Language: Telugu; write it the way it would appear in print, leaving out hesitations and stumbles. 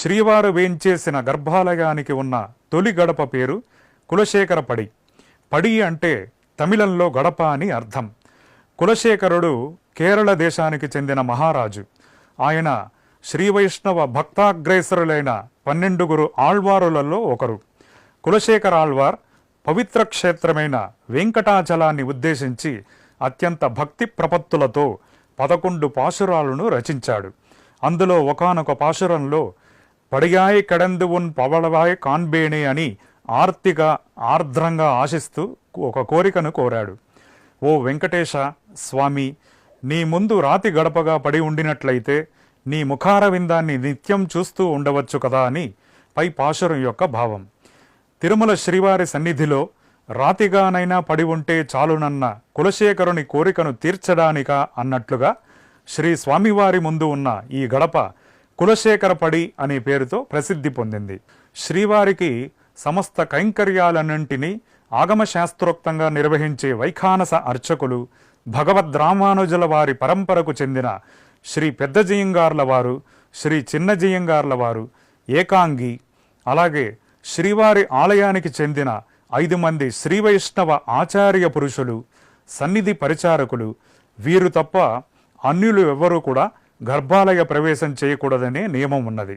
శ్రీవారు వేంచేసిన గర్భాలయానికి ఉన్న తొలి గడప పేరు కులశేఖర పడి. పడి అంటే తమిళంలో గడప అని అర్థం. కులశేఖరుడు కేరళ దేశానికి చెందిన మహారాజు. ఆయన శ్రీవైష్ణవ భక్తాగ్రేసరులైన 12 ఆళ్వారులలో ఒకరు. కులశేఖర ఆళ్వార్ పవిత్ర క్షేత్రమైన వెంకటాచలాన్ని ఉద్దేశించి అత్యంత భక్తి ప్రపత్తులతో 11 పాశురాలను రచించాడు. అందులో ఒకానొక పాశురంలో పడియాయ్ కడందు ఉన్ పవళవాయ్ కాన్బేణి అని ఆర్తిగా ఆర్ద్రంగా ఆశిస్తూ ఒక కోరికను కోరాడు. ఓ వెంకటేశ స్వామి, నీ ముందు రాతి గడపగా పడి ఉండినట్లయితే నీ ముఖారవిందాన్ని నిత్యం చూస్తూ ఉండవచ్చు కదా అని పై పాశురం యొక్క భావం. తిరుమల శ్రీవారి సన్నిధిలో రాతిగానైనా పడి ఉంటే చాలునన్న కులశేఖరుని కోరికను తీర్చడానికా అన్నట్లుగా శ్రీ స్వామివారి ముందు ఉన్న ఈ గడప కులశేఖర పడి అనే పేరుతో ప్రసిద్ధి పొందింది. శ్రీవారికి సమస్త కైంకర్యాలన్నింటినీ ఆగమశాస్త్రోక్తంగా నిర్వహించే వైఖానస అర్చకులు భగవద్రామానుజుల వారి పరంపరకు చెందిన శ్రీ పెద్దజీయంగార్ల వారు, శ్రీ చిన్నజీయంగార్ల వారు, ఏకాంగి, అలాగే శ్రీవారి ఆలయానికి చెందిన 5 మంది శ్రీవైష్ణవ ఆచార్య పురుషులు, సన్నిధి పరిచారకులు, వీరు తప్ప అన్యులు ఎవ్వరూ కూడా గర్భాలయ ప్రవేశం చేయకూడదనే నియమం ఉన్నది.